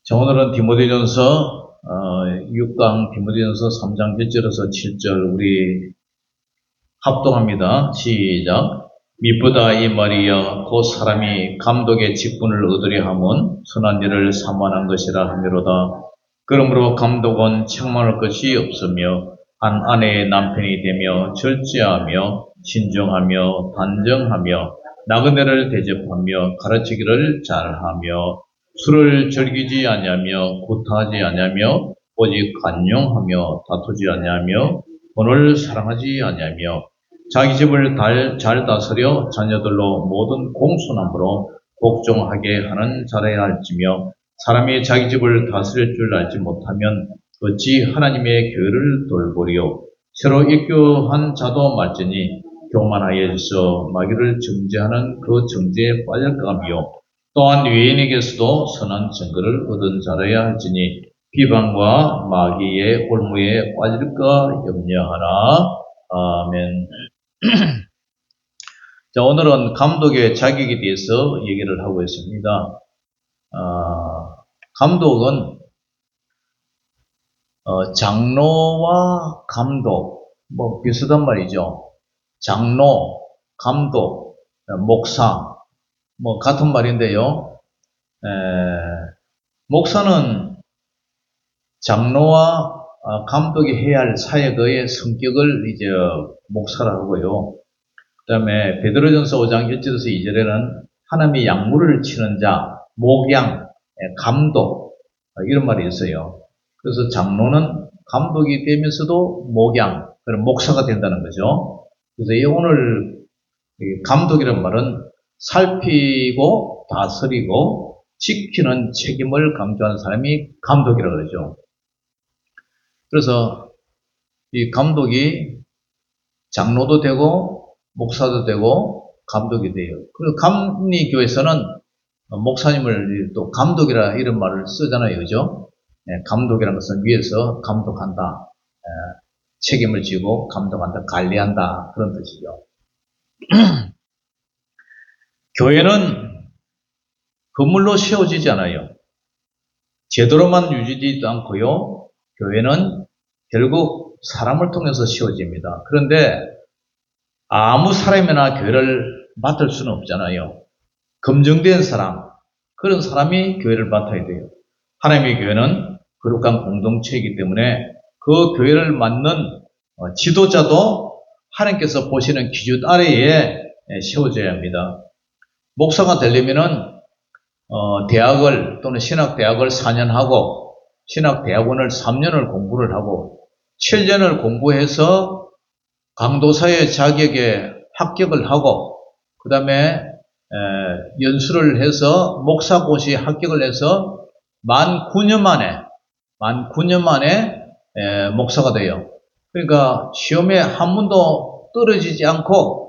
자, 오늘은 디모데전서 6강 디모데전서 3장 1절에서 7절 우리 합동합니다. 시작. 미쁘다 이 말이여 곧 사람이 감독의 직분을 얻으려 함은 선한 일을 사모하는 것이라 하미로다. 그러므로 감독은 책망할 것이 없으며 한 아내의 남편이 되며 절제하며 신중하며 단정하며 나그네를 대접하며 가르치기를 잘하며 술을 즐기지 아니하며 구타하지 아니하며 오직 간용하며 다투지 아니하며 돈을 사랑하지 아니하며 자기 집을 잘 다스려 자녀들로 모든 공손함으로 복종하게 하는 자라야 할지며 사람이 자기 집을 다스릴 줄 알지 못하면 어찌 하나님의 교회를 돌보리요. 새로 입교한 자도 말지니 교만하여서 마귀를 정죄하는 그 정죄에 빠질까 하며 또한 유인에게서도 선한 증거를 얻은 자라야 할지니 비방과 마귀의 올무에 빠질까 염려하라. 아멘. 자, 오늘은 감독의 자격에 대해서 얘기를 하고 있습니다. 감독은 장로와 감독 비슷한 말이죠. 장로, 감독, 목사 같은 말인데요. 목사는 장로와 감독이 해야 할 사역의 성격을 이제 목사라 하고요. 그 다음에 베드로전서 5장 1절에서 2절에는 하나님의 약물을 치는 자, 목양, 감독 이런 말이 있어요. 그래서 장로는 감독이 되면서도 목양, 목사가 된다는 거죠. 그래서 오늘 감독이란 말은 살피고 다스리고 지키는 책임을 강조하는 사람이 감독이라고 그러죠. 그래서 이 감독이 장로도 되고 목사도 되고 감독이 돼요. 그리고 감리교에서는 목사님을 또 감독이라 이런 말을 쓰잖아요. 그죠? 감독이라는 것은 위에서 감독한다. 책임을 지고 감독한다. 관리한다. 그런 뜻이죠. 교회는 건물로 세워지지 않아요. 제도로만 유지되지도 않고요. 교회는 결국 사람을 통해서 세워집니다. 그런데 아무 사람이나 교회를 맡을 수는 없잖아요. 검증된 사람, 그런 사람이 교회를 맡아야 돼요. 하나님의 교회는 거룩한 공동체이기 때문에 그 교회를 맡는 지도자도 하나님께서 보시는 기준 아래에 세워져야 합니다. 목사가 되려면은 대학을 또는 신학대학을 4년 하고 신학대학원을 3년을 공부를 하고 7년을 공부해서 강도사의 자격에 합격을 하고 그 다음에 연수를 해서 목사고시에 합격을 해서 만 9년 만에 목사가 돼요. 그러니까 시험에 한 번도 떨어지지 않고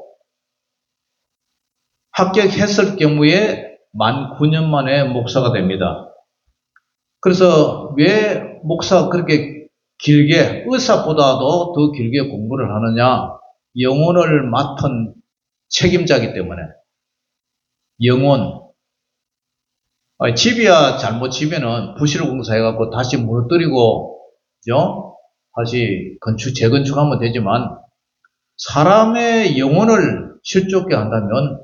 합격했을 경우에 만 9년 만에 목사가 됩니다. 그래서 왜 목사가 그렇게 길게, 의사보다도 더 길게 공부를 하느냐? 영혼을 맡은 책임자이기 때문에. 영혼. 집이야 잘못 지면은 부실 공사해갖고 다시 무너뜨리고, 그죠? 다시 재건축하면 되지만, 사람의 영혼을 실족게 한다면,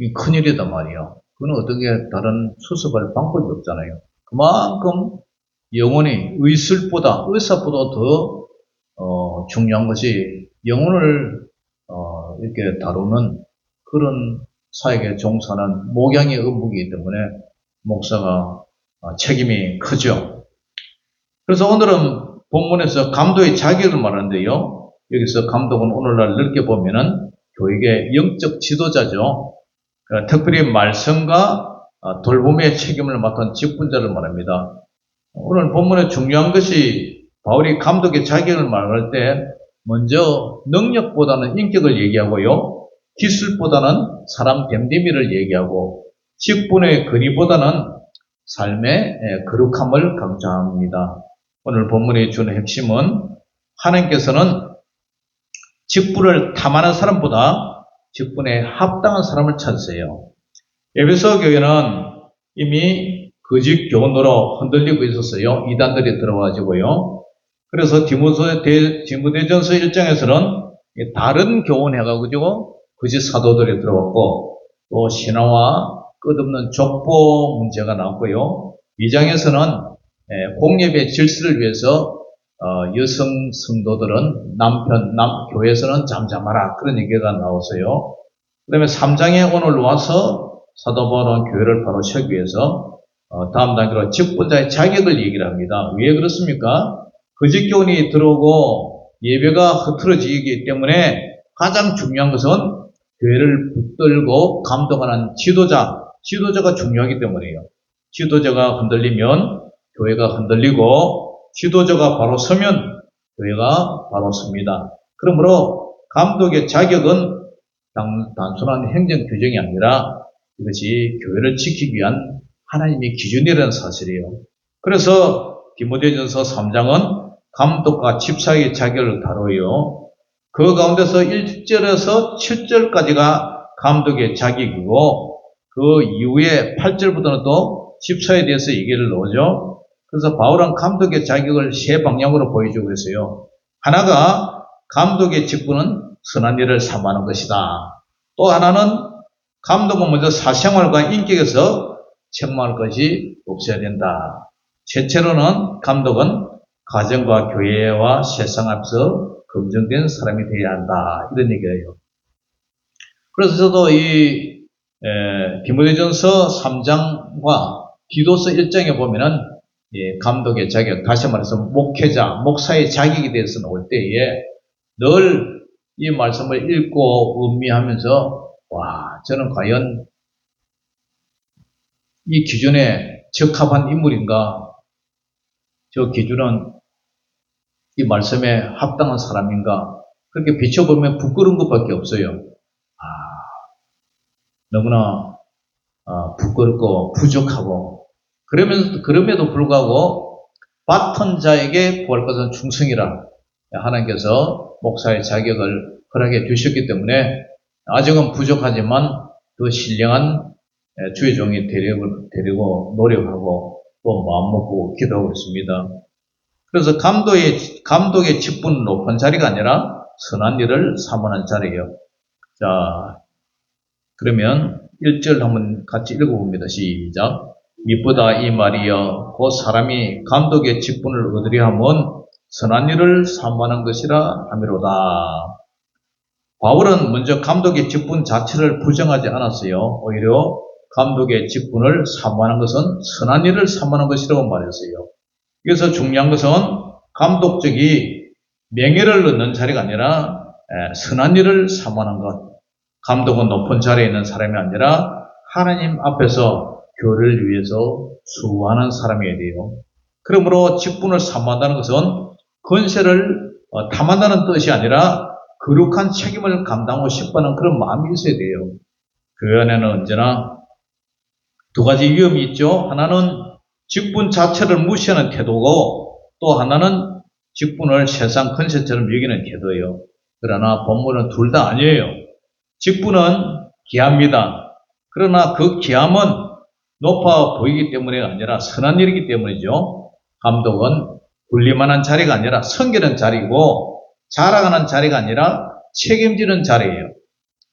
이 큰일이단 말이에요. 그건 어떻게 다른 수습할 방법이 없잖아요. 그만큼 영혼이 의사보다 더 중요한 것이 영혼을 이렇게 다루는 그런 사역에 종사하는 목양의 업무이기 때문에 목사가 책임이 크죠. 그래서 오늘은 본문에서 감독의 자격을 말하는데요. 여기서 감독은 오늘날 넓게 보면은 교육의 영적 지도자죠. 특별히 말씀과 돌봄의 책임을 맡은 직분자를 말합니다. 오늘 본문에 중요한 것이 바울이 감독의 자격을 말할 때 먼저 능력보다는 인격을 얘기하고요. 기술보다는 사람 됨됨이를 얘기하고 직분의 거리보다는 삶의 거룩함을 강조합니다. 오늘 본문에 주는 핵심은 하나님께서는 직분을 탐하는 사람보다 직분에 합당한 사람을 찾으세요. 에베소 교회는 이미 거짓 교훈으로 흔들리고 있었어요. 이단들이 들어와가지고요. 그래서 디모데전서 1장에서는 다른 교훈 해가지고 거짓 사도들이 들어왔고, 또 신화와 끝없는 족보 문제가 나왔고요. 2장에서는 공예의 질서를 위해서 여성 성도들은 교회에서는 잠잠하라, 그런 얘기가 나왔어요. 그 다음에 3장에 오늘 와서 사도 바울은 교회를 바로 세우기 위해서 다음 단계로 직분자의 자격을 얘기를 합니다. 왜 그렇습니까? 거짓 교훈이 들어오고 예배가 흐트러지기 때문에 가장 중요한 것은 교회를 붙들고 감독하는 지도자가 중요하기 때문이에요. 지도자가 흔들리면 교회가 흔들리고, 지도자가 바로 서면 교회가 바로 섭니다. 그러므로 감독의 자격은 단순한 행정 규정이 아니라 이것이 교회를 지키기 위한 하나님의 기준이라는 사실이에요. 그래서 디모데전서 3장은 감독과 집사의 자격을 다뤄요. 그 가운데서 1절에서 7절까지가 감독의 자격이고, 그 이후에 8절부터는 또 집사에 대해서 얘기를 넣죠. 그래서 바울은 감독의 자격을 세 방향으로 보여주고 있어요. 하나가 감독의 직분은 선한 일을 삼하는 것이다. 또 하나는 감독은 먼저 사생활과 인격에서 책망할 것이 없어야 된다. 최초로는 감독은 가정과 교회와 세상 앞에서 검증된 사람이 되어야 한다, 이런 얘기예요. 그래서 저도 이 디모데전서 3장과 디도서 1장에 보면은 감독의 자격, 다시 말해서 목사의 자격에 대해서 나올 때에 늘 이 말씀을 읽고 음미하면서, 와, 저는 과연 이 기준에 적합한 인물인가? 저 기준은 이 말씀에 합당한 사람인가? 그렇게 비춰보면 부끄러운 것밖에 없어요. 너무나 부끄럽고 부족하고, 그럼에도 불구하고 맡은 자에게 구할 것은 충성이라 하나님께서 목사의 자격을 허락해 주셨기 때문에 아직은 부족하지만 더 신령한 주의 종이 되려고 노력하고 또 마음먹고 기도하고 있습니다. 그래서 감독의 직분은 높은 자리가 아니라 선한 일을 사모하는 자리예요. 자, 그러면 1절 한번 같이 읽어봅니다. 시작. 미쁘다 이 말이여 곧 사람이 감독의 직분을 얻으려 함은 선한 일을 사모하는 것이라 하미로다. 바울은 먼저 감독의 직분 자체를 부정하지 않았어요. 오히려 감독의 직분을 사모하는 것은 선한 일을 사모하는 것이라고 말했어요. 그래서 중요한 것은 감독적이 명예를 얻는 자리가 아니라 선한 일을 사모하는 것. 감독은 높은 자리에 있는 사람이 아니라 하나님 앞에서 교회를 위해서 수고하는 사람이어야 돼요. 그러므로 직분을 사모한다는 것은 권세를 탐한다는 뜻이 아니라 거룩한 책임을 감당하고 싶어하는 그런 마음이 있어야 돼요. 교회 안에는 언제나 두 가지 위험이 있죠. 하나는 직분 자체를 무시하는 태도고, 또 하나는 직분을 세상 권세처럼 여기는 태도예요. 그러나 본문은 둘 다 아니에요. 직분은 귀합니다. 그러나 그 귀함은 높아 보이기 때문이 아니라 선한 일이기 때문이죠. 감독은 군림하는 자리가 아니라 섬기는 자리고, 자랑하는 자리가 아니라 책임지는 자리예요.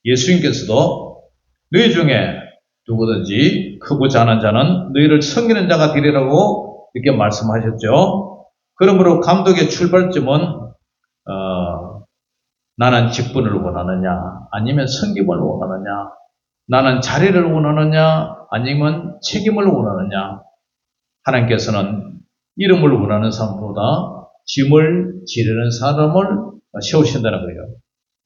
예수님께서도 너희 중에 누구든지 크고 작은 자는 너희를 섬기는 자가 되리라고 이렇게 말씀하셨죠. 그러므로 감독의 출발점은 나는 직분을 원하느냐, 아니면 섬김을 원하느냐, 나는 자리를 원하느냐, 아니면 책임을 원하느냐. 하나님께서는 이름을 원하는 사람보다 짐을 지르는 사람을 세우신다는 거예요.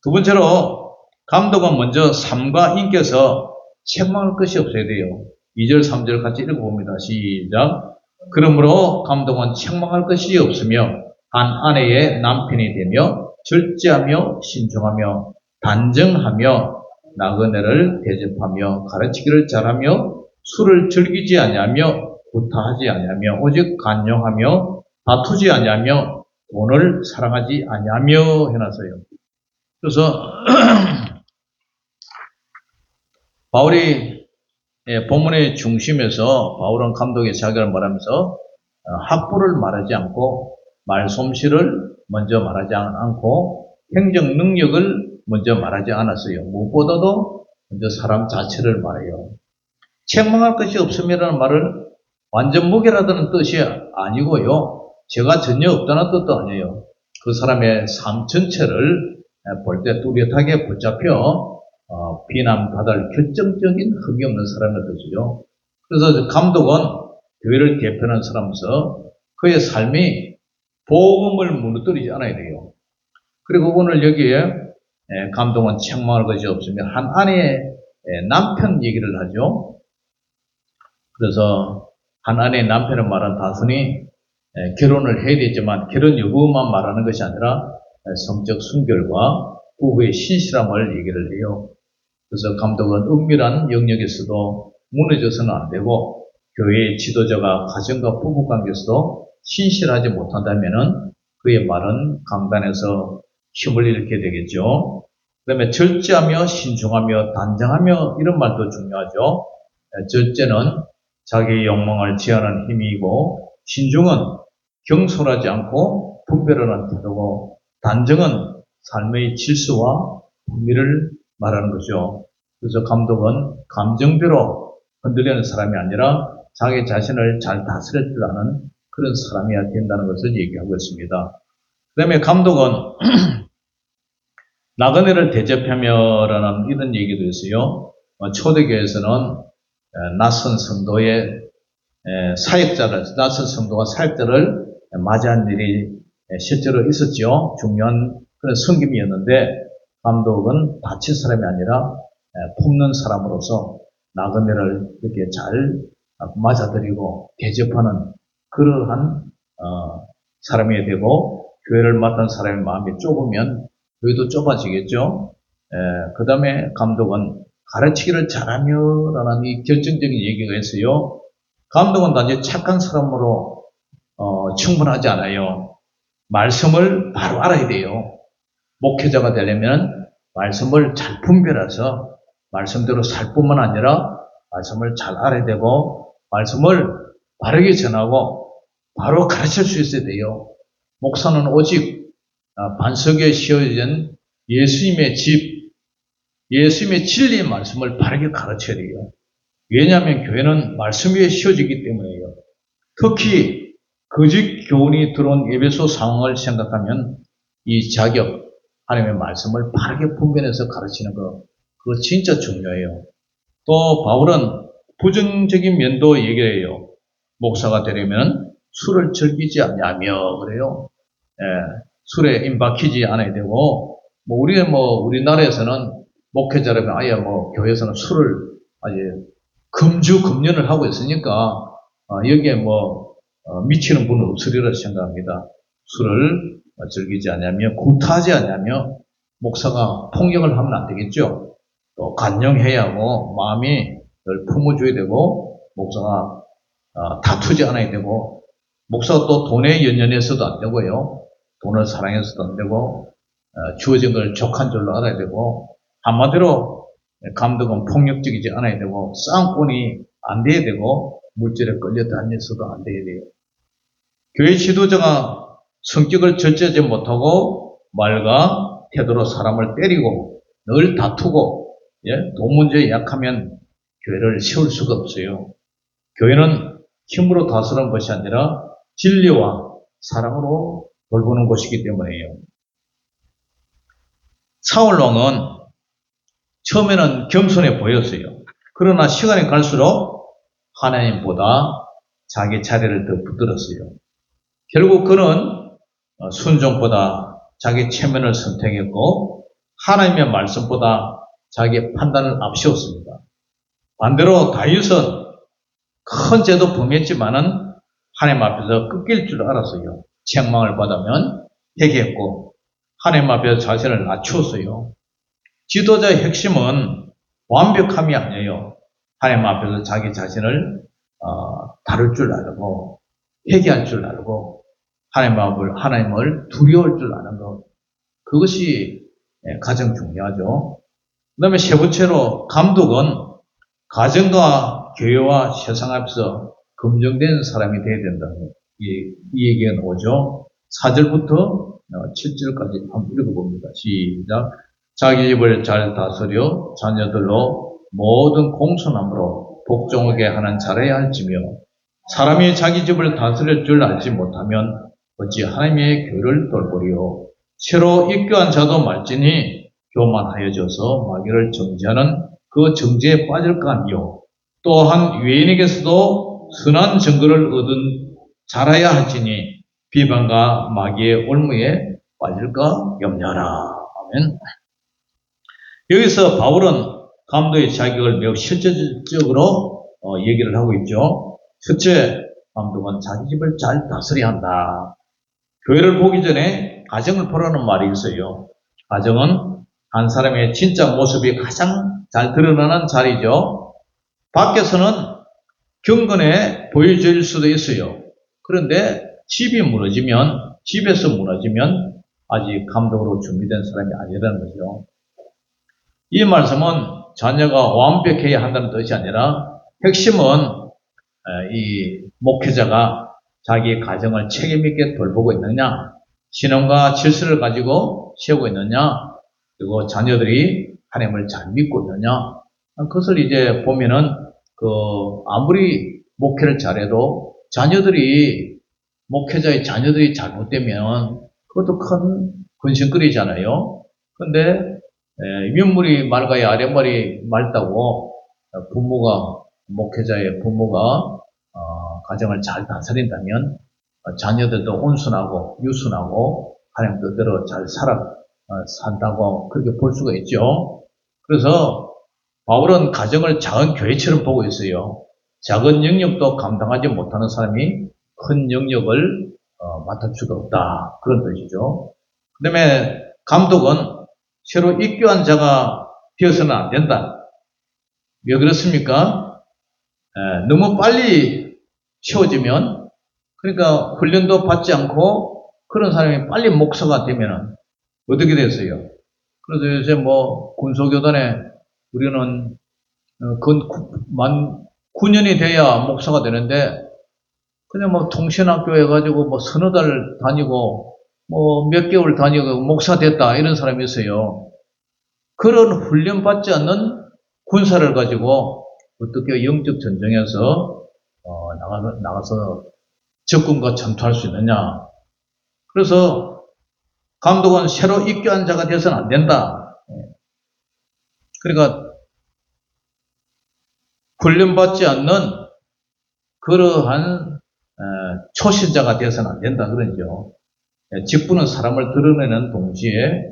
두 번째로 감독은 먼저 삶과 인격에서 책망할 것이 없어야 돼요. 2절 3절 같이 읽어봅니다. 시작. 그러므로 감독은 책망할 것이 없으며 한 아내의 남편이 되며 절제하며 신중하며 단정하며 나그네를 대접하며 가르치기를 잘하며 술을 즐기지 아니하며 구타하지 아니하며 오직 간용하며 다투지 아니하며 돈을 사랑하지 아니하며 해놨어요. 그래서 바울이 본문의 중심에서 바울은 감독의 자격을 말하면서 학부를 말하지 않고 말솜씨를 먼저 말하지 않고 행정 능력을 먼저 말하지 않았어요. 무엇보다도 먼저 사람 자체를 말해요. 책망할 것이 없음이라는 말을 완전 무결하다는 뜻이 아니고요. 죄가 전혀 없다는 뜻도 아니에요. 그 사람의 삶 전체를 볼 때 뚜렷하게 붙잡혀 비난받을 결정적인 흙이 없는 사람의 뜻이죠. 그래서 감독은 교회를 대표하는 사람으로서 그의 삶이 복음을 무너뜨리지 않아야 돼요. 그리고 오늘 여기에 감독은 책망할 것이 없으며 한 아내의 남편 얘기를 하죠. 그래서 한 아내의 남편을 말한 단순히 결혼을 해야 되지만 결혼 여부만 말하는 것이 아니라 성적 순결과 부부의 신실함을 얘기를 해요. 그래서 감독은 은밀한 영역에서도 무너져서는 안 되고 교회의 지도자가 가정과 부부 관계에서도 신실하지 못한다면은 그의 말은 강단에서 힘을 잃게 되겠죠. 그 다음에 절제하며 신중하며 단정하며 이런 말도 중요하죠. 절제는 자기의 욕망을 제한하는 힘이고 신중은 경솔하지 않고 분별하는 태도고 단정은 삶의 질서와 품위를 말하는 거죠. 그래서 감독은 감정대로 흔들리는 사람이 아니라 자기 자신을 잘 다스릴 줄 아는 그런 사람이어야 된다는 것을 얘기하고 있습니다. 그 다음에 감독은 나그네를 대접하며라는 이런 얘기도 있어요. 초대교회에서는 낯선 성도의 낯선 성도가 사역자를 맞이한 일이 실제로 있었죠. 중요한 그런 섬김이었는데 감독은 다친 사람이 아니라 품는 사람으로서 나그네를 이렇게 잘 맞아들이고 대접하는 그러한 사람이 되고 교회를 맡은 사람의 마음이 좁으면 교회도 좁아지겠죠. 그 다음에 감독은 가르치기를 잘하며라는 이 결정적인 얘기가 있어요. 감독은 단지 착한 사람으로 충분하지 않아요. 말씀을 바로 알아야 돼요. 목회자가 되려면 말씀을 잘 분별해서 말씀대로 살 뿐만 아니라 말씀을 잘 알아야 되고 말씀을 바르게 전하고 바로 가르칠 수 있어야 돼요. 목사는 오직 반석에 씌워진 예수님의 집, 예수님의 진리의 말씀을 바르게 가르쳐야 돼요. 왜냐하면 교회는 말씀 위에 씌워지기 때문이에요. 특히 거짓 교훈이 들어온 에베소 상황을 생각하면 이 자격, 하나님의 말씀을 바르게 분별해서 가르치는 거, 그거 진짜 중요해요. 또 바울은 부정적인 면도 얘기해요. 목사가 되려면 술을 즐기지 않냐며 그래요. 술에 임박히지 않아야 되고, 우리나라에서는 목회자라면 아예 교회에서는 술을 아예 금연을 하고 있으니까 여기에 미치는 분은 없으리라 생각합니다. 술을 즐기지 않냐며 구타하지 않냐며 목사가 폭력을 하면 안 되겠죠. 또 간용해야 하고 마음이 늘 품어줘야 되고 목사가 다투지 않아야 되고 목사가 또 돈에 연연해서도 안 되고요. 돈을 사랑해서도 안 되고 주어진 걸 족한 줄로 알아야 되고 한마디로 감독은 폭력적이지 않아야 되고 쌍권이 안 돼야 되고 물질에 끌려 다녀서도 안 돼야 돼요. 교회 지도자가 성격을 절제하지 못하고 말과 태도로 사람을 때리고 늘 다투고 돈 문제에 약하면 교회를 세울 수가 없어요. 교회는 힘으로 다스리는 것이 아니라 진리와 사랑으로 돌보는 것이기 때문이에요. 사울왕은 처음에는 겸손해 보였어요. 그러나 시간이 갈수록 하나님보다 자기 자리를 더 붙들었어요. 결국 그는 순종보다 자기 체면을 선택했고 하나님의 말씀보다 자기 판단을 앞세웠습니다. 반대로 다윗은 큰 죄도 범했지만은 하나님 앞에서 꺾일 줄 알았어요. 책망을 받으면 회개했고 하나님 앞에서 자신을 낮추었어요. 지도자의 핵심은 완벽함이 아니에요. 하나님 앞에서 자기 자신을 다룰 줄 알고 회개할 줄 알고 하나님을 두려울 줄 아는 것, 그것이 가장 중요하죠. 그 다음에 세 번째로 감독은 가정과 교회와 세상 앞에서 검증된 사람이 되어야 된다. 이 얘기가 나오죠. 4절부터 7절까지 한번 읽어봅니다. 시작. 자기 집을 잘 다스려 자녀들로 모든 공손함으로 복종하게 하는 잘해야 할지며 사람이 자기 집을 다스릴 줄 알지 못하면 어찌 하나님의 교를 돌보리요. 새로 입교한 자도 말지니 교만하여져서 마귀를 정죄하는 그 정죄에 빠질까 하며 또한 유인에게서도 선한 증거를 얻은 자라야 할지니 비방과 마귀의 올무에 빠질까 염려하라. 아멘. 여기서 바울은 감독의 자격을 매우 실질적으로 얘기를 하고 있죠. 첫째, 감독은 자기 집을 잘 다스려야 한다. 교회를 보기 전에 가정을 보라는 말이 있어요. 가정은 한 사람의 진짜 모습이 가장 잘 드러나는 자리죠. 밖에서는 경건해 보여질 수도 있어요. 그런데 집이 무너지면, 집에서 무너지면 아직 감독으로 준비된 사람이 아니라는 거죠. 이 말씀은 자녀가 완벽해야 한다는 뜻이 아니라 핵심은 이 목회자가 자기 가정을 책임있게 돌보고 있느냐, 신앙과 질서를 가지고 세우고 있느냐, 그리고 자녀들이 하나님을 잘 믿고 있느냐, 그것을 이제 보면은 아무리 목회를 잘해도 목회자의 자녀들이 잘못되면 그것도 큰 근심거리잖아요. 근데 윗물이 맑아야 아랫물이 맑다고 목회자의 부모가 가정을 잘 다스린다면 자녀들도 온순하고 유순하고 하나님 뜻대로 잘 산다고 그렇게 볼 수가 있죠. 그래서 바울은 가정을 작은 교회처럼 보고 있어요. 작은 영역도 감당하지 못하는 사람이 큰 영역을 맡을 수가 없다. 그런 뜻이죠. 그 다음에 감독은 새로 입교한 자가 되어서는 안 된다. 왜 그렇습니까? 너무 빨리 채워지면, 그러니까 훈련도 받지 않고 그런 사람이 빨리 목사가 되면 어떻게 됐어요? 그래서 요새 군소교단에 우리는 9년이 돼야 목사가 되는데 그냥 통신학교 해가지고 서너 달 다니고 몇 개월 다니고 목사 됐다 이런 사람이 있어요. 그런 훈련 받지 않는 군사를 가지고 어떻게 영적 전쟁에서 나가서 적군과 전투할 수 있느냐. 그래서 감독은 새로 입교한 자가 되어서는 안 된다. 그러니까 훈련받지 않는 그러한 초신자가 되어서는 안 된다 그러죠. 직분은 사람을 드러내는 동시에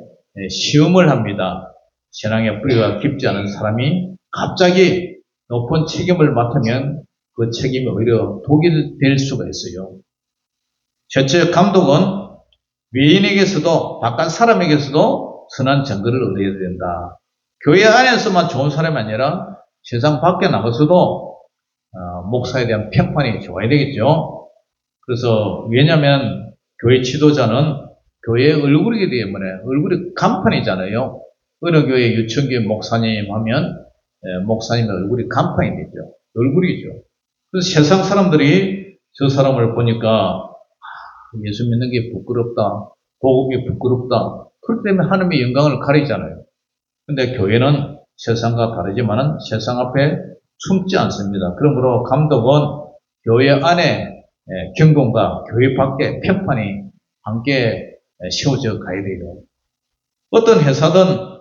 시험을 합니다. 신앙의 뿌리가 깊지 않은 사람이 갑자기 높은 책임을 맡으면 그 책임이 오히려 독이 될 수가 있어요. 첫째, 감독은 외인에게서도 바깥 사람에게서도 선한 증거를 얻어야 된다. 교회 안에서만 좋은 사람이 아니라 세상 밖에 나가서도 목사에 대한 평판이 좋아야 되겠죠. 그래서 왜냐하면 교회 지도자는 교회의 얼굴이기 때문에 얼굴이 간판이잖아요. 어느 교회 유천교회 목사님 하면 목사님의 얼굴이 간판이 되죠. 얼굴이죠. 그래서 세상 사람들이 저 사람을 보니까 예수 믿는 게 부끄럽다. 복음이 부끄럽다. 그렇기 때문에 하나님의 영광을 가리잖아요. 근데 교회는 세상과 다르지만은 세상 앞에 숨지 않습니다. 그러므로 감독은 교회 안에 경건과 교회 밖에 평판이 함께 세워져 가야 돼요. 어떤 회사든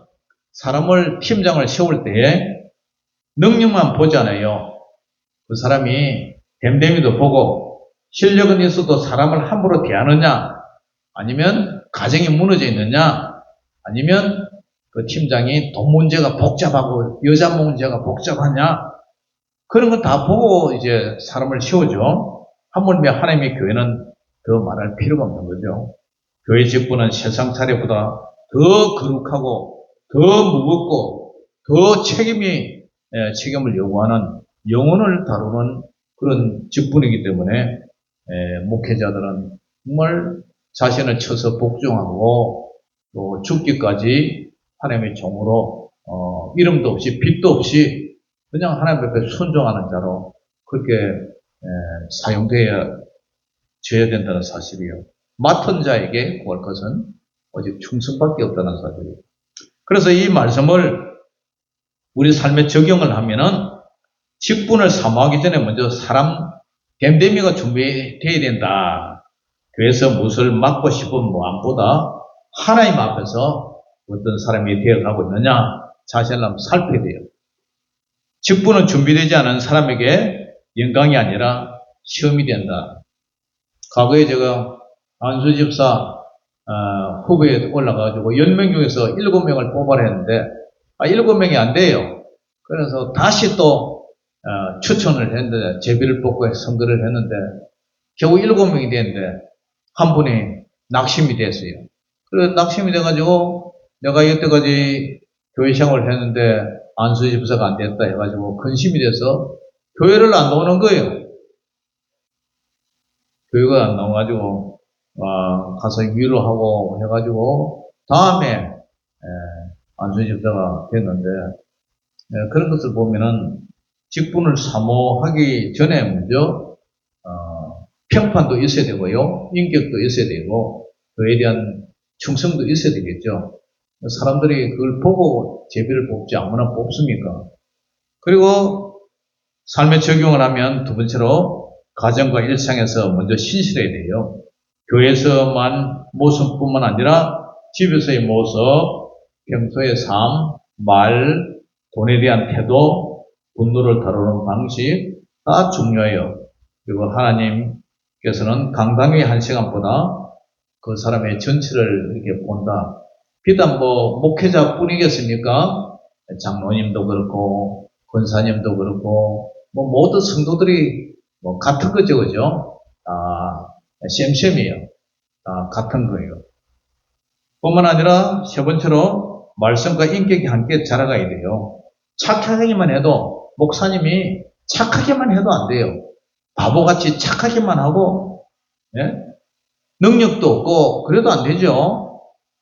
팀장을 세울 때에 능력만 보잖아요. 그 사람이 댐댐이도 보고 실력은 있어도 사람을 함부로 대하느냐, 아니면 가정이 무너져 있느냐, 아니면 그 팀장이 돈 문제가 복잡하고 여자 문제가 복잡하냐, 그런 건 다 보고 이제 사람을 세우죠. 하물며 하나님의 교회는 더 말할 필요가 없는 거죠. 교회 직분은 세상 차례보다 더 거룩하고 더 무겁고 더 책임을 요구하는 영혼을 다루는 그런 직분이기 때문에 목회자들은 정말 자신을 쳐서 복종하고 또 죽기까지 하나님의 종으로 이름도 없이 빛도 없이 그냥 하나님 앞에 순종하는 자로 그렇게 사용되어야 된다는 사실이에요. 맡은 자에게 구할 것은 오직 충성밖에 없다는 사실이에요. 그래서 이 말씀을 우리 삶에 적용을 하면은 직분을 사모하기 전에 먼저 사람 댐댐이가 준비되어야 된다. 교회에서 무엇을 맡고 싶은 마음보다 하나님 앞에서 어떤 사람이 되어가고 있느냐 자신을 한번 살펴야 돼요. 직분은 준비되지 않은 사람에게 영광이 아니라 시험이 된다. 과거에 제가 안수 집사 후보에 올라가가지고 10명 중에서 7명을 뽑아라 했는데 7명이 안 돼요. 그래서 다시 또 추천을 했는데 제비를 뽑고 선거를 했는데 겨우 7명이 됐는데 한 분이 낙심이 됐어요. 그래서 낙심이 돼가지고 내가 여태까지 교회 생활을 했는데 안수 집사가 안 됐다 해가지고 근심이 돼서 교회를 안 나오는 거예요. 교회가 안 나와가지고 가서 위로하고 해가지고 다음에 안수 집사가 됐는데 그런 것을 보면은 직분을 사모하기 전에 먼저 평판도 있어야 되고요, 인격도 있어야 되고 그에 대한 충성도 있어야 되겠죠. 사람들이 그걸 보고 제비를 뽑지 아무나 뽑습니까? 그리고 삶에 적용을 하면 두 번째로 가정과 일상에서 먼저 신실해야 돼요. 교회에서만 모습뿐만 아니라 집에서의 모습, 평소의 삶, 말, 돈에 대한 태도, 분노를 다루는 방식 다 중요해요. 그리고 하나님께서는 강당의 한 시간보다 그 사람의 전체를 이렇게 본다. 비단 목회자뿐이겠습니까? 장로님도 그렇고 권사님도 그렇고 모든 성도들이 같은 거죠, 그죠? 셈셈이에요. 같은 거예요. 뿐만 아니라 세 번째로 말씀과 인격이 함께 자라가야 돼요. 착하기만 해도 목사님이 착하게만 해도 안 돼요. 바보같이 착하게만 하고 능력도 없고 그래도 안 되죠.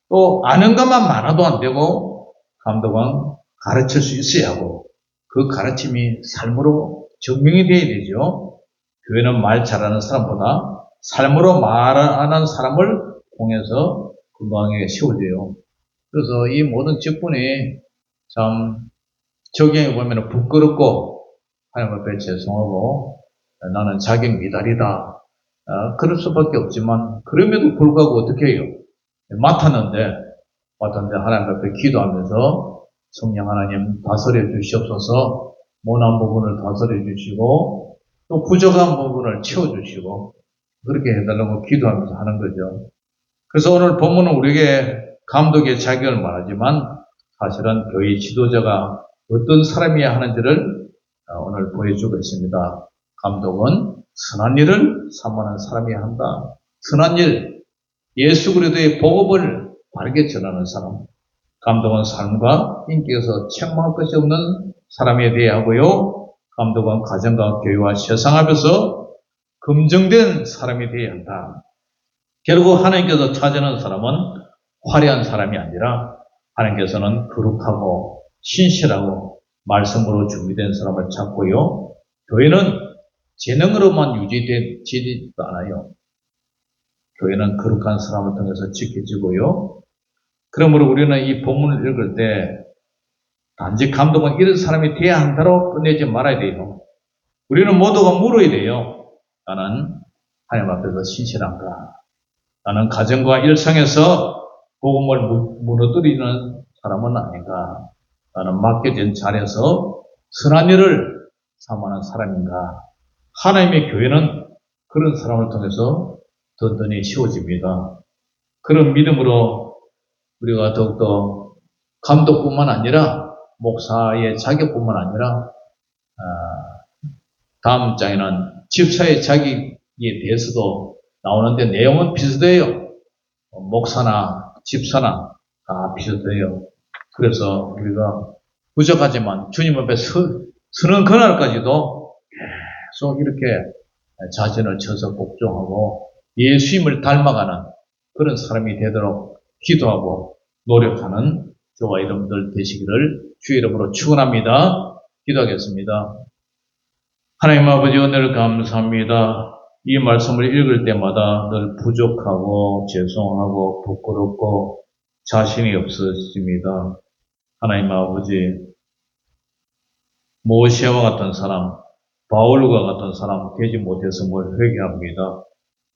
또 아는 것만 많아도 안 되고 감독은 가르칠 수 있어야 하고 그 가르침이 삶으로 증명이 돼야 되죠. 교회는 말 잘하는 사람보다 삶으로 말하는 사람을 통해서 건강하게 세워져요. 그래서 이 모든 직분이 참 적용해 보면 부끄럽고 하나님 앞에 죄송하고 나는 자격 미달이다. 그럴 수밖에 없지만 그럼에도 불구하고 어떻게 해요? 맡았는데 하나님 앞에 기도하면서 성령 하나님 다스려 주시옵소서, 모난 부분을 다스려 주시고 또 부족한 부분을 채워주시고 그렇게 해달라고 기도하면서 하는 거죠. 그래서 오늘 본문은 우리에게 감독의 자격을 말하지만 사실은 교회 지도자가 어떤 사람이어야 하는지를 오늘 보여주고 있습니다. 감독은 선한 일을 사모하는 사람이어야 한다. 선한 일, 예수 그리스도의 복음을 바르게 전하는 사람. 감독은 삶과 인격에서 책망할 것이 없는 사람이 되어야 하고요. 감독은 가정과 교회와 세상 앞에서 검증된 사람이 되어야 한다. 결국 하나님께서 찾아낸 사람은 화려한 사람이 아니라 하나님께서는 거룩하고 신실하고 말씀으로 준비된 사람을 찾고요. 교회는 재능으로만 유지되지도 않아요. 교회는 거룩한 사람을 통해서 지켜지고요. 그러므로 우리는 이 본문을 읽을 때 단지 감독은 이런 사람이 돼야 한다로 끝내지 말아야 돼요. 우리는 모두가 물어야 돼요. 나는 하나님 앞에서 신실한가? 나는 가정과 일상에서 복음을 무너뜨리는 사람은 아닌가? 나는 맡겨진 자리에서 선한 일을 사모하는 사람인가? 하나님의 교회는 그런 사람을 통해서 든든히 세워집니다. 그런 믿음으로 우리가 더욱더 감독뿐만 아니라 목사의 자격뿐만 아니라 다음 장에는 집사의 자격에 대해서도 나오는데 내용은 비슷해요. 목사나 집사나 다 비슷해요. 그래서 우리가 부족하지만 주님 앞에 서는 그날까지도 계속 이렇게 자신을 쳐서 복종하고 예수님을 닮아가는 그런 사람이 되도록 기도하고 노력하는 저와 여러분들 되시기를 주의 이름으로 축원합니다. 기도하겠습니다. 하나님 아버지 은혜를 감사합니다. 이 말씀을 읽을 때마다 늘 부족하고 죄송하고 부끄럽고 자신이 없어집니다. 하나님 아버지, 모세와 같은 사람, 바울과 같은 사람 되지 못했음을 회개합니다.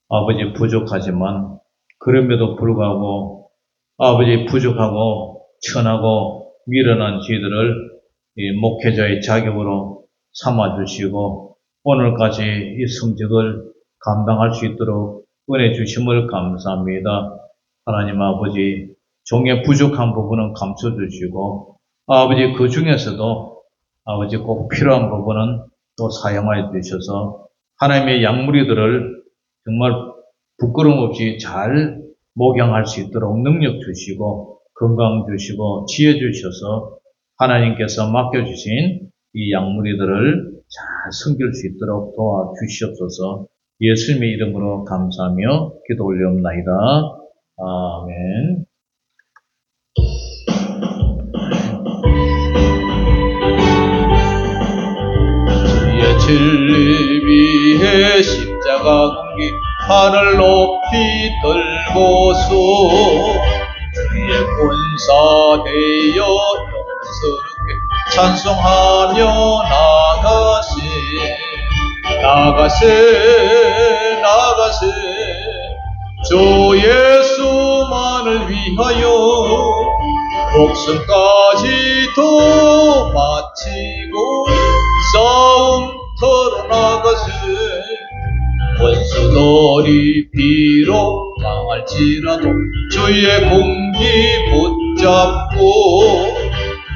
아버지 부족하지만 그럼에도 불구하고 아버지 부족하고 천하고 미련한 저희들을 이 목회자의 자격으로 삼아주시고 오늘까지 이 성적을 감당할 수 있도록 은혜 주심을 감사합니다. 하나님 아버지 종의 부족한 부분은 감춰주시고 아버지 그 중에서도 아버지 꼭 필요한 부분은 또 사용하여 주셔서 하나님의 양무리들을 정말 부끄럼 없이 잘 목양할 수 있도록 능력 주시고 건강 주시고 지혜 주셔서 하나님께서 맡겨주신 이 양무리들을 잘 섬길 수 있도록 도와주시옵소서. 예수님의 이름으로 감사하며 기도 올리옵나이다. 아멘. 주의 진리 위에 십자가 공기 하늘 높이 들고서 주의 본사 되어 영스럽게 찬송하며 나가세 주 예수만을 위하여 목숨까지도 바치고 싸움터로 나가세 원수들이 비록 망할지라도 주의 공기 붙잡고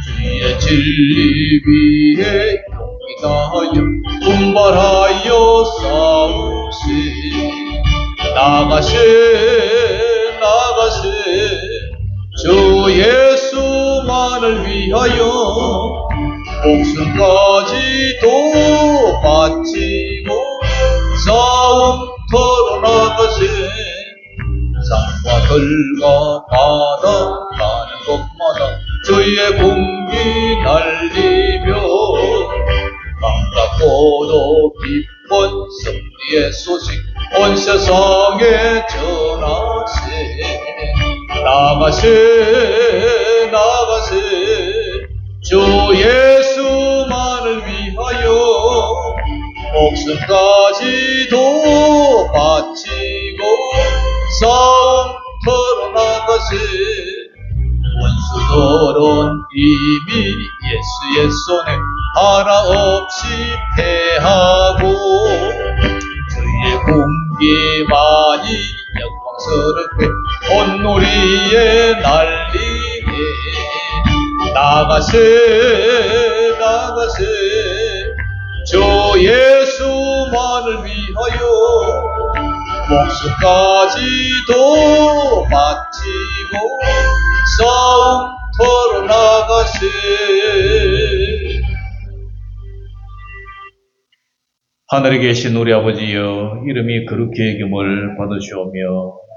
주의 진리 위에 용기 다하여 분발하여 싸우세 나가세 주 예수만을 위하여 목숨까지도 바치고 싸움터로 나가세 산과 들과 바다 가는 곳마다 주의 공기 날리며 반갑고도 기쁜 승리의 소식 온 세상에 전하세 나가세 주 예수만을 위하여 목숨까지도 바치고 싸움터로 나가세 원수들은 이미 예수의 손에 하나 없이 패하고 주의 공기만이 영광스럽게 온누리에 날리네 나가세 주 예수만을 위하여 목숨까지도 바치고 싸움터로 나가세 하늘에 계신 우리 아버지여 이름이 거룩히 여김을 받으시오며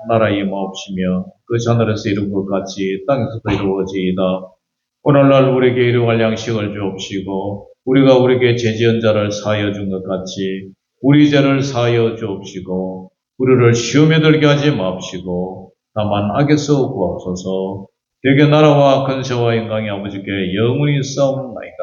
나라의 임하옵시며 그 하늘에서 이룬 것 같이 땅에서도 이루어지이다. 오늘날 우리에게 일용할 양식을 주옵시고 우리가 우리에게 죄지은 자를 사하여 준 것 같이 우리 죄를 사하여 주옵시고 우리를 시험에 들게 하지 마옵시고 다만 악에서 구하옵소서. 여기 나라와 근세와 영광이 아버지께 영원히 싸움나이다.